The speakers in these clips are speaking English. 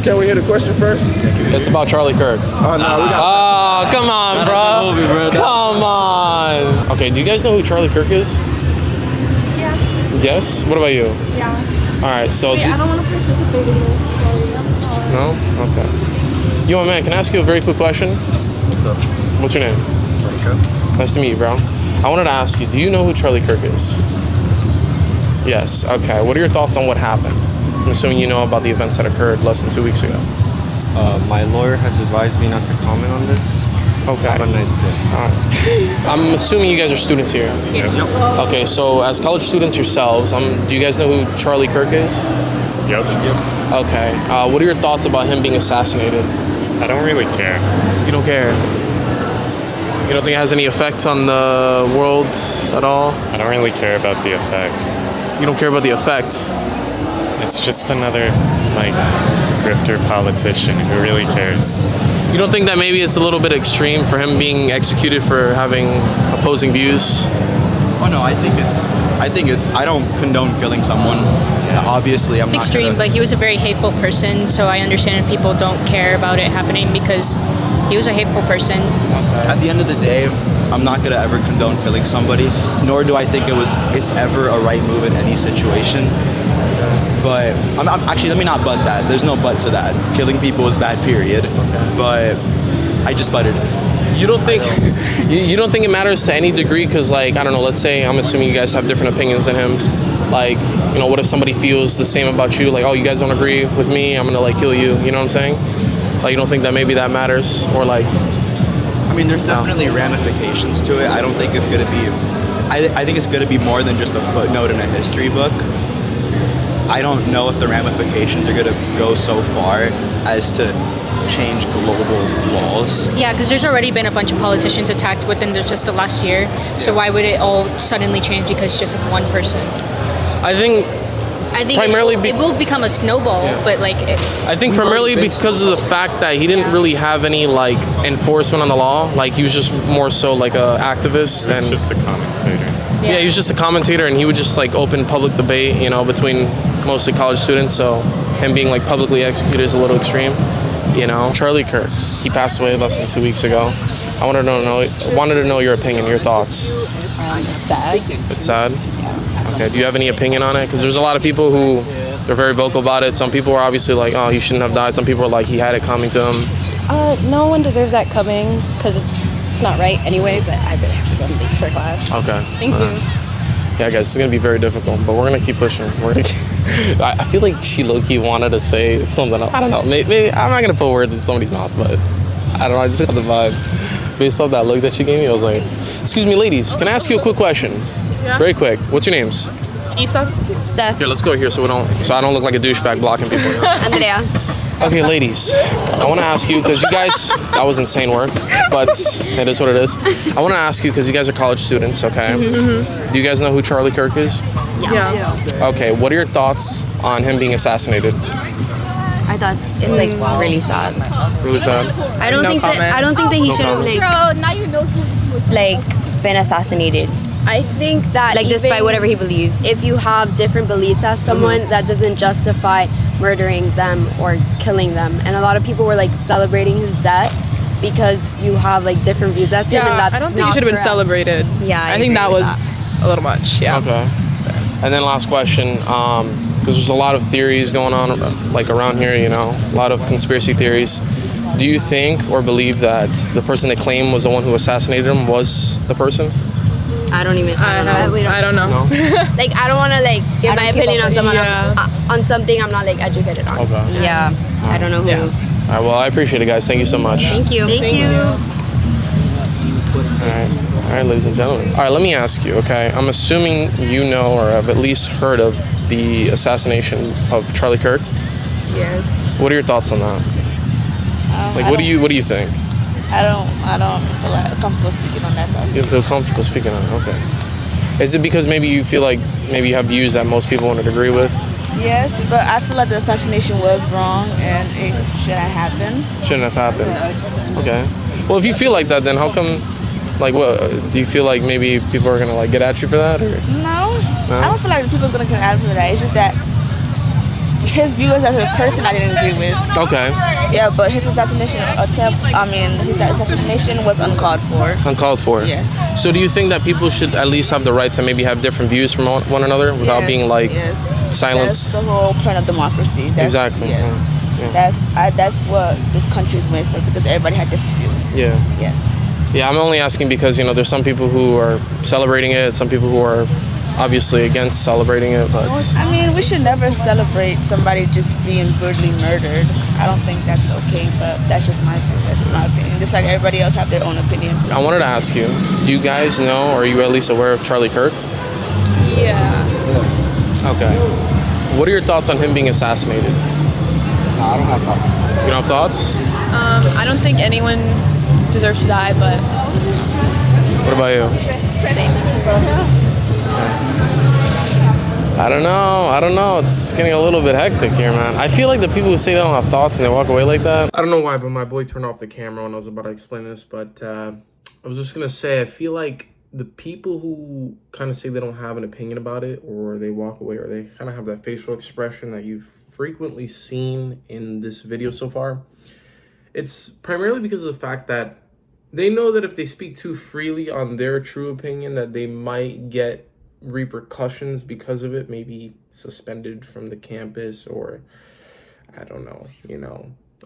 Can we hear the question first? It's about Charlie Kirk. Oh, no, we got Oh, come on, bro. Come on. Okay, do you guys know who Charlie Kirk is? Yeah. Yes? What about you? Yeah. All right, so... Wait, I don't want to participate in this. Sorry, I'm sorry. No? Okay. Yo, man, can I ask you a very quick question? What's up? What's your name? Okay. Nice to meet you, bro. I wanted to ask you, do you know who Charlie Kirk is? Yes. Okay. What are your thoughts on what happened? I'm assuming you know about the events that occurred less than 2 weeks ago. My lawyer has advised me not to comment on this. Okay. Have a nice day. All right. I'm assuming you guys are students here. Yes. Yep. Okay, so as college students yourselves, do you guys know who Charlie Kirk is? Yep. Okay. What are your thoughts about him being assassinated? I don't really care. You don't care? You don't think it has any effect on the world at all? I don't really care about the effect. You don't care about the effect? It's just another, grifter politician. Who really cares? You don't think that maybe it's a little bit extreme for him being executed for having opposing views? Oh no, I don't condone killing someone. Obviously, I'm It's not extreme, gonna, but he was a very hateful person, so I understand if people don't care about it happening because he was a hateful person. at the end of the day, I'm not gonna ever condone killing somebody, nor do I think it's ever a right move in any situation. But I'm actually, let me not butt that. There's no but to that. Killing people is bad, period. But I just butted it. You don't think you don't think it matters to any degree? Because I don't know, let's say I'm assuming you guys have different opinions than him. What if somebody feels the same about you? Oh, you guys don't agree with me, I'm gonna kill you. You know what I'm saying? You don't think that maybe that matters? Or I mean, there's definitely ramifications to it. I don't think it's gonna be. I think it's gonna be more than just a footnote in a history book. I don't know if the ramifications are gonna go so far as to change global laws. Yeah, because there's already been a bunch of politicians attacked within just the last year, so why would it all suddenly change because just of one person? I think primarily it will become a snowball, but I think primarily because of the fact that he didn't really have any enforcement on the law. He was just more so a activist. He's just a commentator. Yeah, he was just a commentator, and he would just open public debate, between mostly college students. So him being publicly executed is a little extreme, Charlie Kirk, he passed away less than 2 weeks ago. I wanted to know your opinion, your thoughts. It's sad. It's sad. Okay. Do you have any opinion on it? Because there's a lot of people who they're very vocal about it. Some people are obviously oh, he shouldn't have died. Some people are he had it coming to him. No one deserves that coming because it's not right anyway. But I really have to go late for class. Okay. Thank you. Yeah, guys, it's gonna be very difficult, but we're gonna keep pushing. I feel like she low-key wanted to say something else. I don't know. Maybe I'm not gonna put words in somebody's mouth, but I don't know. I just got the vibe based off that look that she gave me. I was like, "Excuse me, ladies, can I ask you a quick question? Yeah. Very quick. What's your names? Isa. Steph. Here, let's go here so I don't look like a douchebag blocking people. Andrea. Okay, ladies, I want to ask you because you guys, that was insane work, but it is what it is. I want to ask you because you guys are college students, okay? Mm-hmm. Do you guys know who Charlie Kirk is? Yeah. Okay, what are your thoughts on him being assassinated? I thought it's really sad. Really sad? I don't think that he should have Girl, now you know who. been assassinated. I think that Despite whatever he believes. if you have different beliefs as someone, that doesn't justify murdering them or killing them. And a lot of people were celebrating his death because you have different views as him, and that's I don't think not it should have been correct. celebrated. Yeah, I think that was a little much. Yeah. Okay. And then last question, because there's a lot of theories going on around here, a lot of conspiracy theories. Do you think or believe that the person they claim was the one who assassinated him was the person? I don't even. I don't know. No? I don't want to give my opinion on someone on something I'm not educated on. Okay. Yeah, I don't know who. All right, well, I appreciate it, guys. Thank you so much. Thank you. Thank you. All right, ladies and gentlemen. All right, let me ask you, okay? I'm assuming you know or have at least heard of the assassination of Charlie Kirk. Yes. What are your thoughts on that? What do you think? I don't feel comfortable speaking on that topic. You feel comfortable speaking on it? Okay. Is it because maybe you feel like maybe you have views that most people wouldn't agree with? Yes, but I feel like the assassination was wrong and it shouldn't have happened. Shouldn't have happened. Okay. Well, if you feel like that, then how come? What do you feel like maybe people are gonna get at you for that? Or? No, I don't feel like people's gonna get at me for that. It's just that his views as a person I didn't agree with. Okay. Yeah, but his assassination was uncalled for. Uncalled for. Yes. So do you think that people should at least have the right to maybe have different views from one another without being like silenced? That's the whole point of democracy. Exactly. Yes. Yeah. That's what this country is made for, because everybody had different views. Yeah. Yes. Yeah, I'm only asking because, there's some people who are celebrating it, some people who are obviously against celebrating it, but... I mean, we should never celebrate somebody just being brutally murdered. I don't think that's okay, but that's just my view. That's just my opinion. Just like everybody else have their own opinion. I wanted to ask you, do you guys know, or are you at least aware of Charlie Kirk? Yeah. Okay. What are your thoughts on him being assassinated? No, I don't have thoughts. You don't have thoughts? I don't think anyone deserves to die, but... What about you? I don't know. It's getting a little bit hectic here, man. I feel like the people who say they don't have thoughts and they walk away like that. I don't know why, but my boy turned off the camera when I was about to explain this. But I was just going to say, I feel like the people who kind of say they don't have an opinion about it, or they walk away, or they kind of have that facial expression that you've frequently seen in this video so far, it's primarily because of the fact that they know that if they speak too freely on their true opinion, that they might get repercussions because of it, maybe suspended from the campus, or I don't know,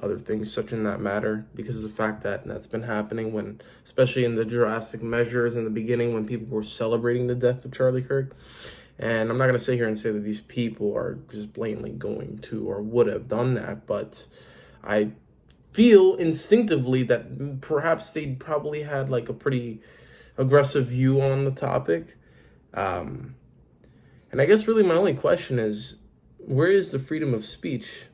other things such in that matter, because of the fact that that's been happening when, especially in the drastic measures in the beginning when people were celebrating the death of Charlie Kirk. And I'm not going to sit here and say that these people are just blatantly going to or would have done that, but I feel instinctively that perhaps they probably had like a pretty aggressive view on the topic. And I guess really my only question is, where is the freedom of speech,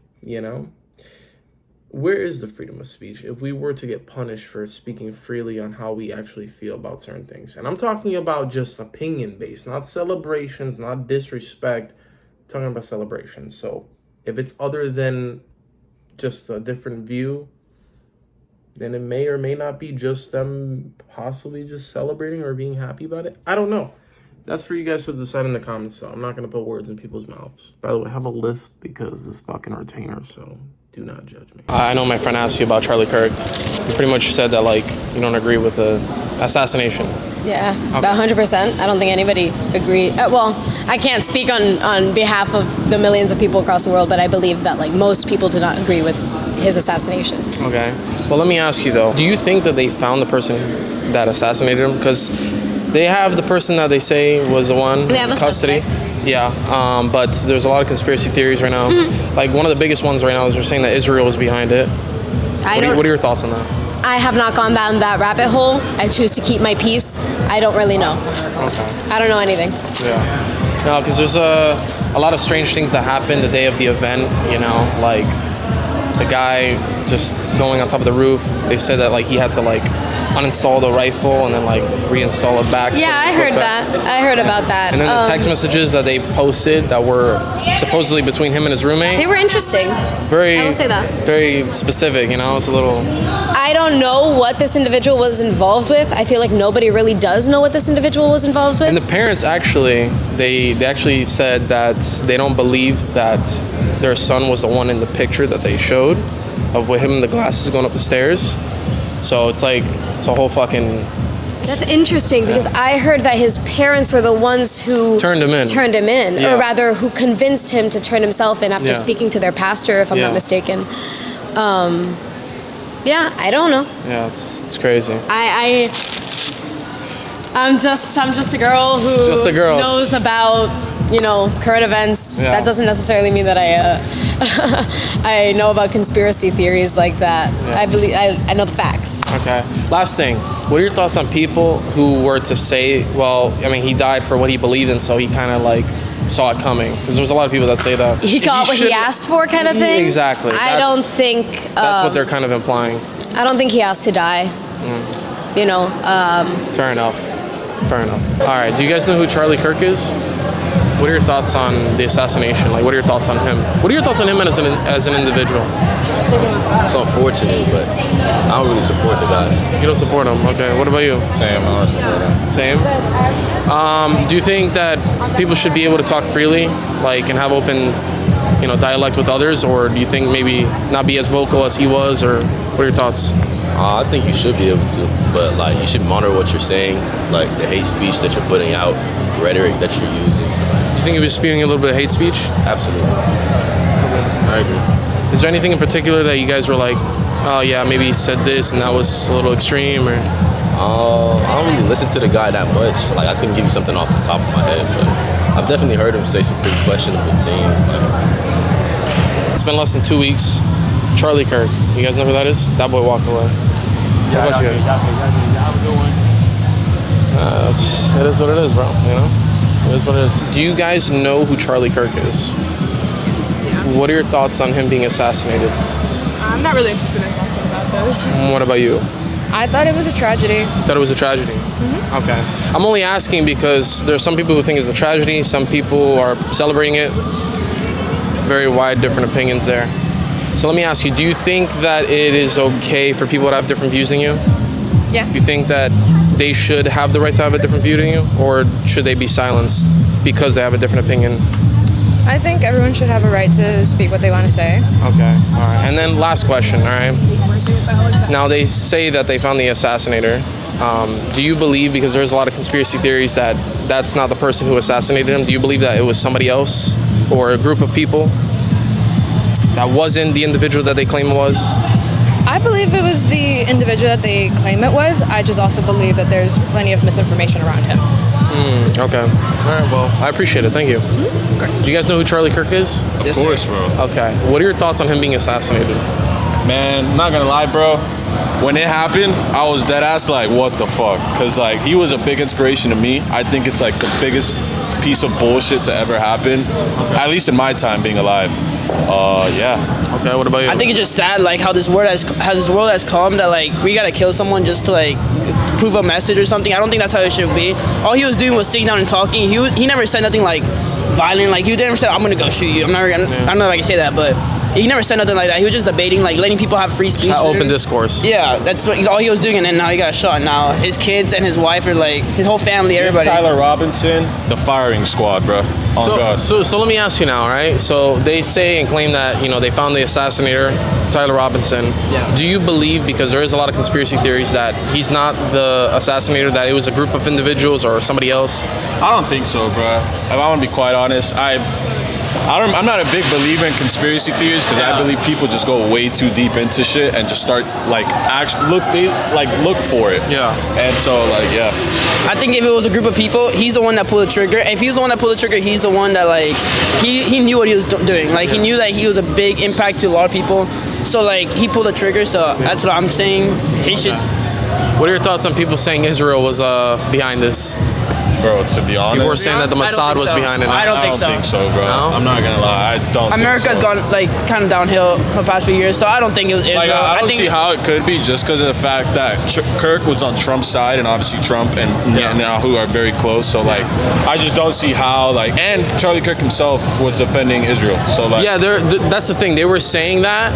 Where is the freedom of speech if we were to get punished for speaking freely on how we actually feel about certain things? And I'm talking about just opinion-based, not celebrations, not disrespect. I'm talking about celebrations. So if it's other than just a different view, then it may or may not be just them possibly just celebrating or being happy about it. I don't know. That's for you guys to decide in the comments, so I'm not going to put words in people's mouths. By the way, I have a list because this fucking retainer, so do not judge me. I know my friend asked you about Charlie Kirk. You pretty much said that, you don't agree with the assassination. Yeah, okay. 100%. I don't think anybody agree. Well, I can't speak on behalf of the millions of people across the world, but I believe that, most people do not agree with his assassination. Okay. Well, let me ask you, though. Do you think that they found the person that assassinated him? Because they have the person that they say was the one they have in a custody. Suspect. Yeah, but there's a lot of conspiracy theories right now. Mm-hmm. One of the biggest ones right now is they're saying that Israel was behind it. What are your thoughts on that? I have not gone down that rabbit hole. I choose to keep my peace. I don't really know. Okay. I don't know anything. Yeah. No, because there's a lot of strange things that happened the day of the event, like the guy just going on top of the roof. They said that he had to uninstall the rifle and then reinstall it back. Yeah, I heard that. I heard about that. And then the text messages that they posted that were supposedly between him and his roommate. They were interesting. I will say that. Very specific, it's a little... I don't know what this individual was involved with. I feel like nobody really does know what this individual was involved with. And the parents actually, they actually said that they don't believe that their son was the one in the picture that they showed of with him in the glasses going up the stairs. So it's it's a whole fucking... That's interesting because I heard that his parents were the ones who turned him in, or rather who convinced him to turn himself in after speaking to their pastor, if I'm not mistaken. Yeah, I don't know. Yeah, it's crazy. I'm just a girl who knows about current events. Yeah. That doesn't necessarily mean that I know about conspiracy theories like that. Yeah. I know the facts. Okay. Last thing, what are your thoughts on people who were to say, he died for what he believed in, so he kind of saw it coming? Because there's a lot of people that say that. He got what he asked for, kind of thing? Exactly. I don't think... that's what they're kind of implying. I don't think he asked to die. Fair enough. All right. Do you guys know who Charlie Kirk is? What are your thoughts on the assassination? What are your thoughts on him? What are your thoughts on him as an individual? It's unfortunate, but I don't really support the guys. You don't support him? Okay. What about you? Same, I don't support him. Same? Do you think that people should be able to talk freely, and have open dialect with others, or do you think maybe not be as vocal as he was, or what are your thoughts? I think you should be able to, but like you should monitor what you're saying, like the hate speech that you're putting out, rhetoric that you're using. You think he was spewing a little bit of hate speech? Absolutely. I agree. Is there anything in particular that you guys were like, oh yeah, maybe he said this and that was a little extreme, or? I don't really listen to the guy that much. Like I couldn't give you something off the top of my head, but I've definitely heard him say some pretty questionable things. Like, it's been less than 2 weeks. Charlie Kirk, you guys know who that is? That boy walked away. What about you guys? It is what it is, bro. It is what it is. Do you guys know who Charlie Kirk is? Yes. Yeah. What are your thoughts on him being assassinated? I'm not really interested in talking about this. What about you? I thought it was a tragedy. Thought it was a tragedy? Mm-hmm. Okay. I'm only asking because there's some people who think it's a tragedy, some people are celebrating it. Very wide, different opinions there. So let me ask you, do you think that it is okay for people to have different views than you? Yeah. You think that they should have the right to have a different view than you? Or should they be silenced because they have a different opinion? I think everyone should have a right to speak what they want to say. Okay, all right. And then last question, all right? Now they say that they found the assassinator. Do you believe, because there's a lot of conspiracy theories, that that's not the person who assassinated him? Do you believe that it was somebody else or a group of people that wasn't the individual that they claim it was? I believe it was the individual that they claim it was. I just also believe that there's plenty of misinformation around him. Okay. All right, well, I appreciate it. Thank you. Mm-hmm. Of course. Do you guys know who Charlie Kirk is? Of course, bro. Okay. What are your thoughts on him being assassinated? Man, I'm not gonna lie, bro. When it happened, I was dead ass like, what the fuck? Cause like he was a big inspiration to me. I think it's like the biggest piece of bullshit to ever happen, at least in my time being alive. Yeah. Okay, what about you? I think it's just sad, like how this world has come that like we gotta kill someone just to like prove a message or something. I don't think that's how it should be. All he was doing was sitting down and talking. He never said nothing like violent. Like he never said, "I'm gonna go shoot you." I don't know if I can say that, but he never said nothing like that. He was just debating, like letting people have free speech. Open discourse. Yeah, that's all he was doing, and then now he got shot. Now his kids and his wife are like his whole family, everybody. Tyler Robinson, the firing squad, bro. Oh God. So let me ask you now, right? So they say and claim that they found the assassinator, Tyler Robinson. Yeah. Do you believe, because there is a lot of conspiracy theories, that he's not the assassinator, that it was a group of individuals or somebody else? I don't think so, bro. If I want to be quite honest, I'm not a big believer in conspiracy theories because I believe people just go way too deep into shit and just start like look for it. Yeah. And so yeah. I think if it was a group of people, he's the one that pulled the trigger. If he was the one that pulled the trigger, he's the one that like he knew what he was doing. Like he knew that he was a big impact to a lot of people. So like he pulled the trigger. So that's what I'm saying. He should. What are your thoughts on people saying Israel was behind this? Bro, to be honest, people were saying that the Mossad was behind it. I don't think so, bro. No? I'm not gonna lie. I don't. America's think so. gone like kind of downhill for the past few years, so I don't think it was Israel. Like, I don't see how it could be just because of the fact that Kirk was on Trump's side, and obviously Trump and Netanyahu are very close. So like, I just don't see how and Charlie Kirk himself was defending Israel. So like, that's the thing. They were saying that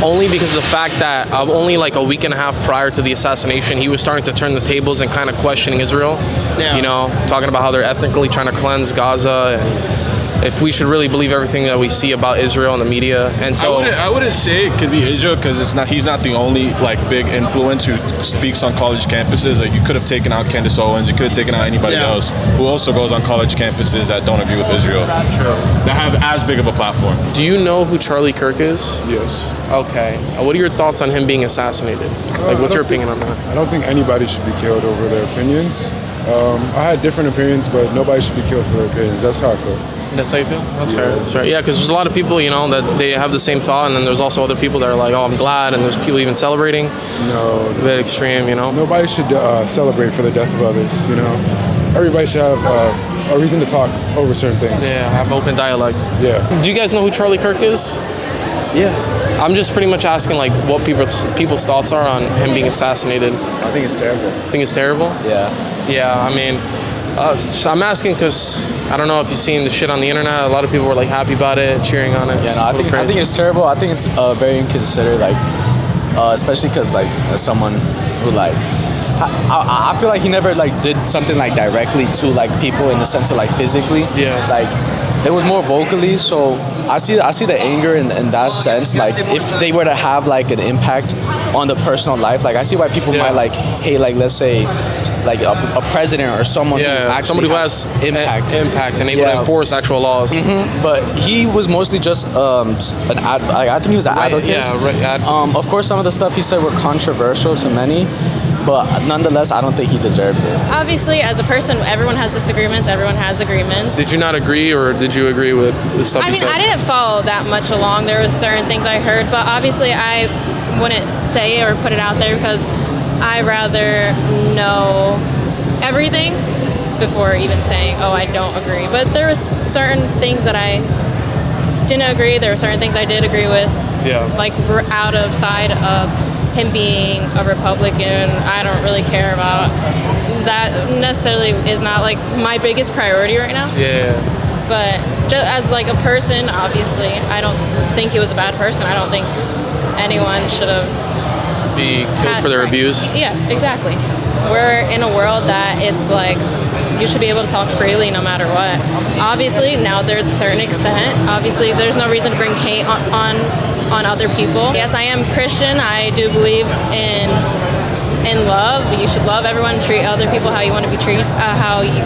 only because of the fact that only like a week and a half prior to the assassination, he was starting to turn the tables and kind of questioning Israel. Yeah. Talking about how they're ethnically trying to cleanse Gaza, and if we should really believe everything that we see about Israel in the media. And so I wouldn't say it could be Israel because he's not the only like big influence who speaks on college campuses. Like you could have taken out Candace Owens, you could have taken out anybody else who also goes on college campuses that don't agree with Israel. True. That have as big of a platform. Do you know who Charlie Kirk is? Yes. Okay. What are your thoughts on him being assassinated? Like, what's your opinion on that? I don't think anybody should be killed over their opinions. I had different opinions, but nobody should be killed for their opinions. That's how I feel. That's how you feel? That's fair. That's right. Yeah, because there's a lot of people, that they have the same thought, and then there's also other people that are like, oh, I'm glad, and there's people even celebrating. No. A bit extreme, Nobody should celebrate for the death of others, Everybody should have a reason to talk over certain things. Yeah, have open dialect. Yeah. Do you guys know who Charlie Kirk is? Yeah. I'm just pretty much asking, like, what people's thoughts are on him being assassinated. I think it's terrible. Think it's terrible? Yeah. Yeah, I mean, so I'm asking because I don't know if you've seen the shit on the internet. A lot of people were like happy about it, cheering on it. Yeah, no, I think it's terrible. I think it's very inconsiderate, like, especially because like as someone who like, I feel like he never like did something like directly to like people in the sense of like physically. Yeah. Like it was more vocally. So I see the anger in that sense. Like if they were to have like an impact on the personal life, like I see why people might like hate, like let's say like a president or someone somebody who has impact and able to enforce actual laws. But he was mostly just I think he was an advocate. Of course, some of the stuff he said were controversial to many, but nonetheless, I don't think he deserved it. Obviously, as a person, everyone has disagreements. Everyone has agreements. Did you not agree, or did you agree with the stuff he said? I didn't follow that much along. There was certain things I heard, but obviously, I wouldn't say or put it out there because I rather know everything before even saying, oh, I don't agree. But there was certain things that I didn't agree. There were certain things I did agree with. Yeah. Like out of side of him being a Republican, I don't really care about that. Necessarily is not like my biggest priority right now. Yeah. But just as like a person, obviously, I don't think he was a bad person. I don't think anyone should have be killed for their views. Yes, exactly. We're in a world that it's like you should be able to talk freely no matter what. Obviously, now there's a certain extent. Obviously, there's no reason to bring hate on other people. Yes, I am Christian. I do believe in love. You should love everyone, treat other people how you want to be treated, how you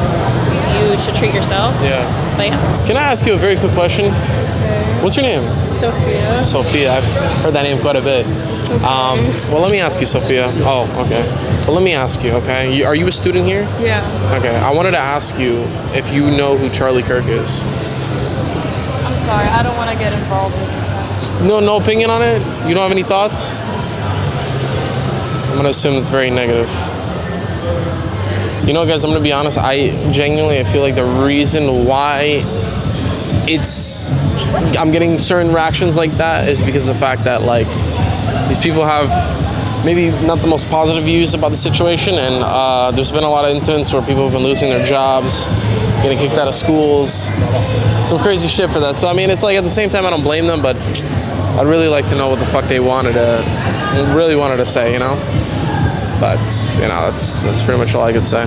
should treat yourself. Yeah. But yeah. Can I ask you a very quick question? What's your name? Sophia. Sophia. I've heard that name quite a bit. Well, let me ask you, Sophia. Oh, okay. Well, let me ask you, okay? Are you a student here? Yeah. Okay. I wanted to ask you if you know who Charlie Kirk is. I'm sorry. I don't want to get involved with that. No opinion on it? You don't have any thoughts? I'm going to assume it's very negative. You know, guys, I'm going to be honest. I feel like the reason why I'm getting certain reactions like that is because of the fact that, like, these people have maybe not the most positive views about the situation, and there's been a lot of incidents where people have been losing their jobs, getting kicked out of schools, some crazy shit for that. So, I mean, it's like at the same time, I don't blame them, but I'd really like to know what the fuck they really wanted to say, you know? But, you know, that's pretty much all I could say.